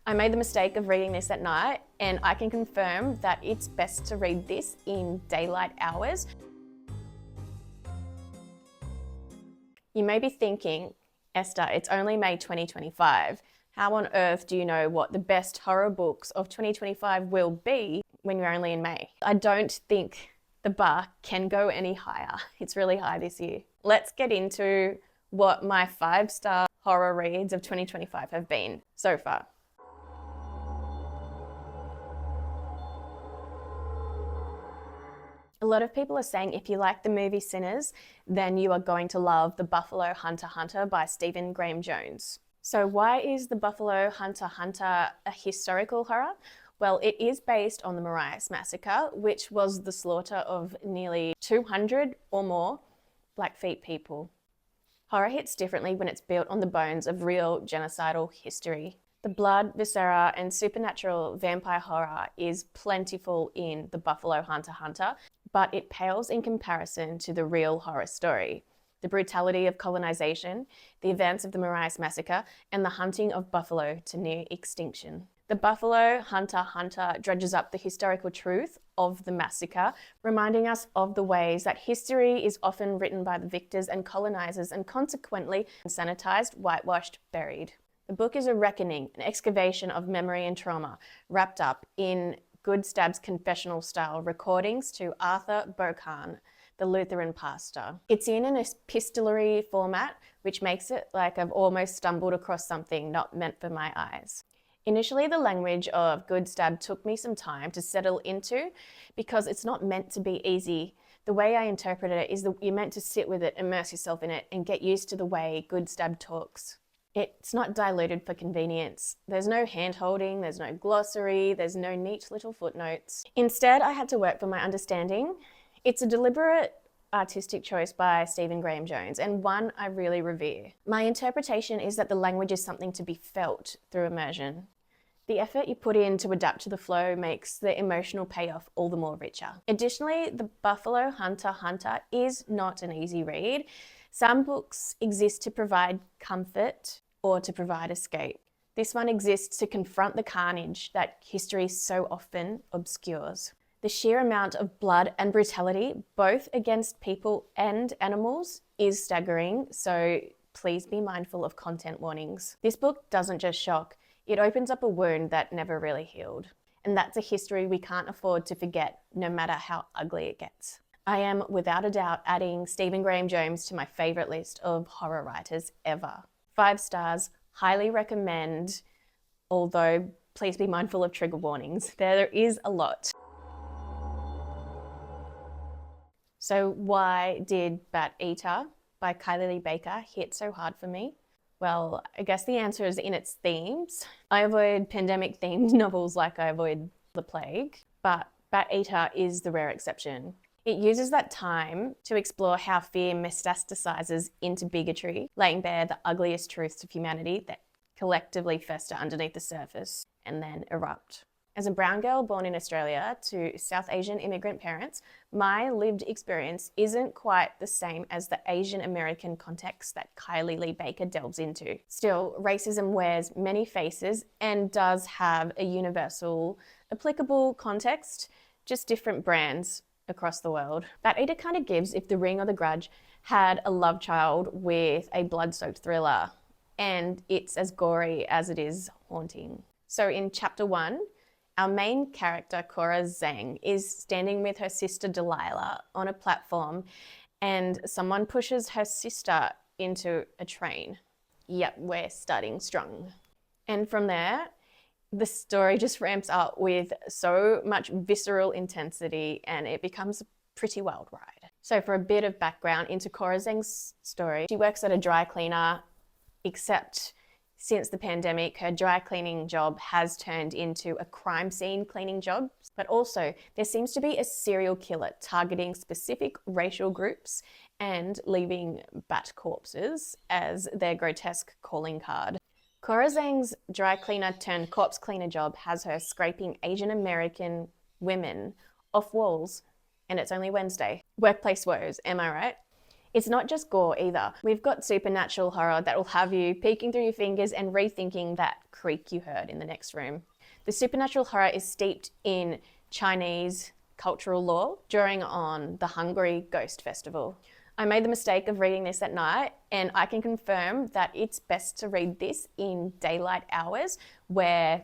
I made the mistake of reading this at night, and I can confirm that it's best to read this in daylight hours. You may be thinking, Esther, it's only May 2025. How on earth do you know what the best horror books of 2025 will be when you're only in May? I don't think the bar can go any higher. It's really high this year. Let's get into what my 5-star horror reads of 2025 have been so far. A lot of people are saying if you like the movie Sinners, then you are going to love The Buffalo Hunter Hunter by Stephen Graham Jones. So why is The Buffalo Hunter Hunter a historical horror? Well, it is based on the Marais Massacre, which was the slaughter of nearly 200 or more Blackfeet people. Horror hits differently when it's built on the bones of real genocidal history. The blood, viscera, and supernatural vampire horror is plentiful in The Buffalo Hunter Hunter, but it pales in comparison to the real horror story. The brutality of colonization, the events of the Marais Massacre, and the hunting of buffalo to near extinction. The Buffalo Hunter Hunter dredges up the historical truth of the massacre, reminding us of the ways that history is often written by the victors and colonizers and consequently sanitized, whitewashed, buried. The book is a reckoning, an excavation of memory and trauma, wrapped up in Goodstab's confessional-style recordings to Arthur Bocan, the Lutheran pastor. It's in an epistolary format, which makes it like I've almost stumbled across something not meant for my eyes. Initially, the language of Goodstab took me some time to settle into because it's not meant to be easy. The way I interpret it is that you're meant to sit with it, immerse yourself in it, and get used to the way Goodstab talks. It's not diluted for convenience. There's no hand-holding, there's no glossary, there's no neat little footnotes. Instead, I had to work for my understanding. It's a deliberate artistic choice by Stephen Graham Jones, and one I really revere. My interpretation is that the language is something to be felt through immersion. The effort you put in to adapt to the flow makes the emotional payoff all the more richer. Additionally, The Buffalo Hunter Hunter is not an easy read. Some books exist to provide comfort or to provide escape. This one exists to confront the carnage that history so often obscures. The sheer amount of blood and brutality, both against people and animals, is staggering, so please be mindful of content warnings. This book doesn't just shock, it opens up a wound that never really healed. And that's a history we can't afford to forget, no matter how ugly it gets. I am, without a doubt, adding Stephen Graham Jones to my favourite list of horror writers ever. 5 stars, highly recommend, although please be mindful of trigger warnings. There is a lot. So why did Bat Eater by Kylie Baker hit so hard for me? Well, I guess the answer is in its themes. I avoid pandemic-themed novels like I avoid The Plague, but Bat Eater is the rare exception. It uses that time to explore how fear metastasizes into bigotry, laying bare the ugliest truths of humanity that collectively fester underneath the surface and then erupt. As a brown girl born in Australia to South Asian immigrant parents, my lived experience isn't quite the same as the Asian American context that Kylie Lee Baker delves into. Still, racism wears many faces and does have a universal, applicable context, just different brands across the world. Bat Eater kind of gives if The Ring or The Grudge had a love child with a blood-soaked thriller, and it's as gory as it is haunting. So in chapter 1, our main character, Cora Zeng, is standing with her sister Delilah on a platform and someone pushes her sister into a train. Yep, we're starting strong. And from there, the story just ramps up with so much visceral intensity and it becomes a pretty wild ride. So for a bit of background into Cora Zeng's story, she works at a dry cleaner, except since the pandemic, her dry cleaning job has turned into a crime scene cleaning job. But also, there seems to be a serial killer targeting specific racial groups and leaving bat corpses as their grotesque calling card. Cora Zeng's dry cleaner turned corpse cleaner job has her scraping Asian American women off walls, and it's only Wednesday. Workplace woes, am I right? It's not just gore either. We've got supernatural horror that will have you peeking through your fingers and rethinking that creak you heard in the next room. The supernatural horror is steeped in Chinese cultural lore drawing on the Hungry Ghost Festival. I made the mistake of reading this at night, and I can confirm that it's best to read this in daylight hours where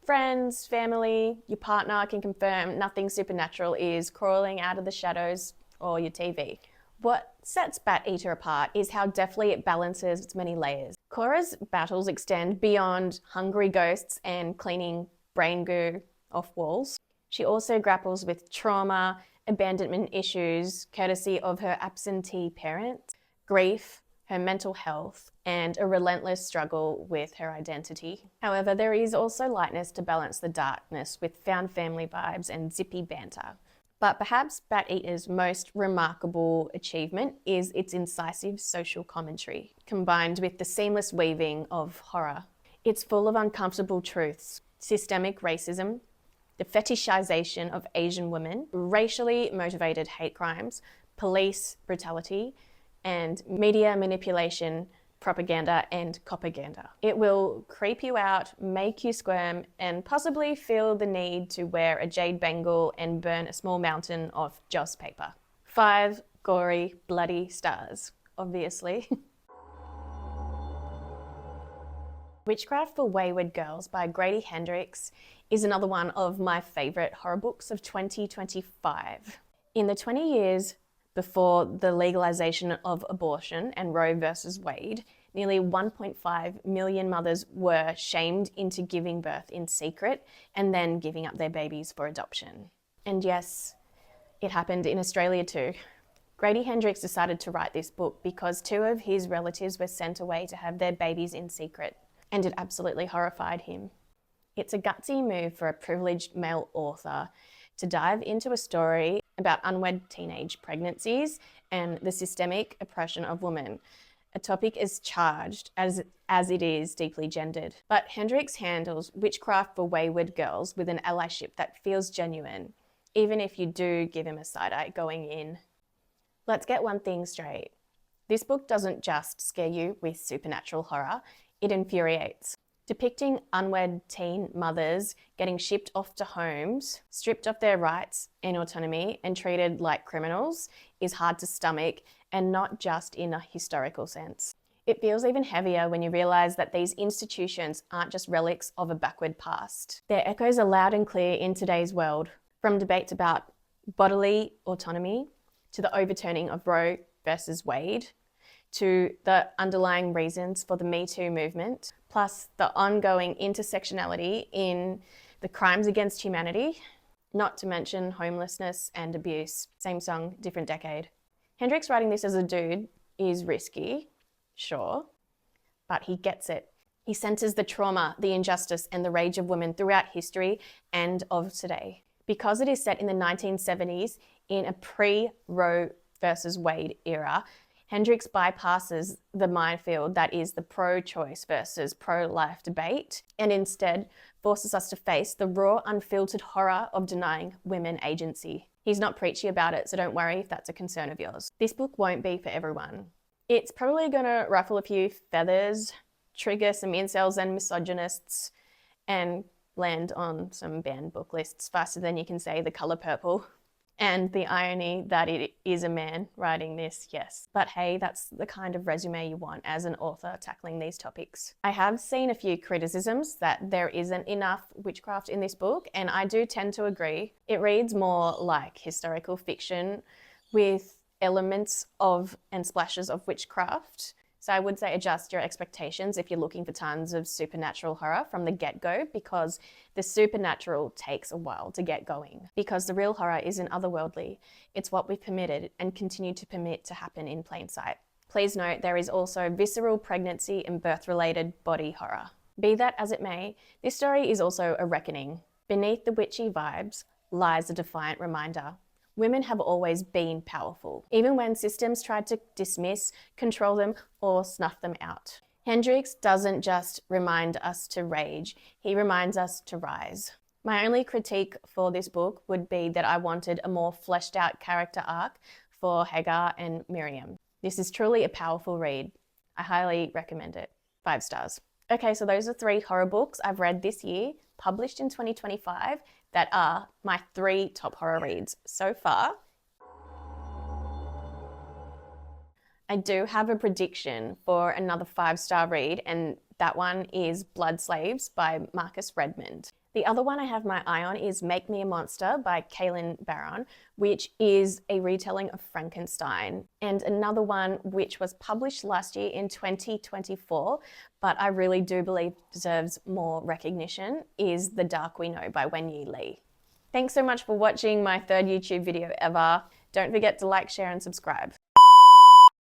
friends, family, your partner can confirm nothing supernatural is crawling out of the shadows or your TV. What sets Bat Eater apart is how deftly it balances its many layers. Cora's battles extend beyond hungry ghosts and cleaning brain goo off walls. She also grapples with trauma, abandonment issues, courtesy of her absentee parent, grief, her mental health, and a relentless struggle with her identity. However, there is also lightness to balance the darkness with found family vibes and zippy banter. But perhaps Bat Eater's most remarkable achievement is its incisive social commentary, combined with the seamless weaving of horror. It's full of uncomfortable truths, systemic racism, the fetishization of Asian women, racially motivated hate crimes, police brutality, and media manipulation, propaganda, and copaganda. It will creep you out, make you squirm, and possibly feel the need to wear a jade bangle and burn a small mountain of joss paper. 5 gory, bloody stars, obviously. Witchcraft for Wayward Girls by Grady Hendrix is another one of my favourite horror books of 2025. In the 20 years before the legalization of abortion and Roe versus Wade, nearly 1.5 million mothers were shamed into giving birth in secret and then giving up their babies for adoption. And yes, it happened in Australia too. Grady Hendrix decided to write this book because 2 of his relatives were sent away to have their babies in secret, and it absolutely horrified him. It's a gutsy move for a privileged male author to dive into a story about unwed teenage pregnancies and the systemic oppression of women, a topic as charged as it is deeply gendered. But Hendrix handles Witchcraft for Wayward Girls with an allyship that feels genuine, even if you do give him a side-eye going in. Let's get one thing straight. This book doesn't just scare you with supernatural horror, it infuriates. Depicting unwed teen mothers getting shipped off to homes, stripped of their rights and autonomy, and treated like criminals is hard to stomach, and not just in a historical sense. It feels even heavier when you realise that these institutions aren't just relics of a backward past. Their echoes are loud and clear in today's world, from debates about bodily autonomy to the overturning of Roe versus Wade, to the underlying reasons for the Me Too movement, plus the ongoing intersectionality in the crimes against humanity, not to mention homelessness and abuse. Same song, different decade. Hendrix writing this as a dude is risky, sure, but he gets it. He centres the trauma, the injustice, and the rage of women throughout history and of today. Because it is set in the 1970s in a pre-Roe versus Wade era, Hendrix bypasses the minefield that is the pro-choice versus pro-life debate, and instead forces us to face the raw, unfiltered horror of denying women agency. He's not preachy about it, so don't worry if that's a concern of yours. This book won't be for everyone. It's probably gonna ruffle a few feathers, trigger some incels and misogynists, and land on some banned book lists faster than you can say the colour purple. And the irony that it is a man writing this, yes. But hey, that's the kind of resume you want as an author tackling these topics. I have seen a few criticisms that there isn't enough witchcraft in this book, and I do tend to agree. It reads more like historical fiction with elements of and splashes of witchcraft. So I would say adjust your expectations if you're looking for tons of supernatural horror from the get-go, because the supernatural takes a while to get going. Because the real horror isn't otherworldly. It's what we've permitted and continue to permit to happen in plain sight. Please note there is also visceral pregnancy and birth-related body horror. Be that as it may, this story is also a reckoning. Beneath the witchy vibes lies a defiant reminder. Women have always been powerful, even when systems tried to dismiss, control them, or snuff them out. Hendrix doesn't just remind us to rage, he reminds us to rise. My only critique for this book would be that I wanted a more fleshed out character arc for Hagar and Miriam. This is truly a powerful read. I highly recommend it. 5 stars. Okay, so those are 3 horror books I've read this year, published in 2025, that are my 3 top horror reads so far. I do have a prediction for another 5-star read, and that one is Blood Slaves by Marcus Redmond. The other one I have my eye on is Make Me a Monster by Kaylin Barron, which is a retelling of Frankenstein. And another one which was published last year in 2024, but I really do believe deserves more recognition, is The Dark We Know by Wenyi Lee. Thanks so much for watching my 3rd YouTube video ever. Don't forget to like, share, and subscribe.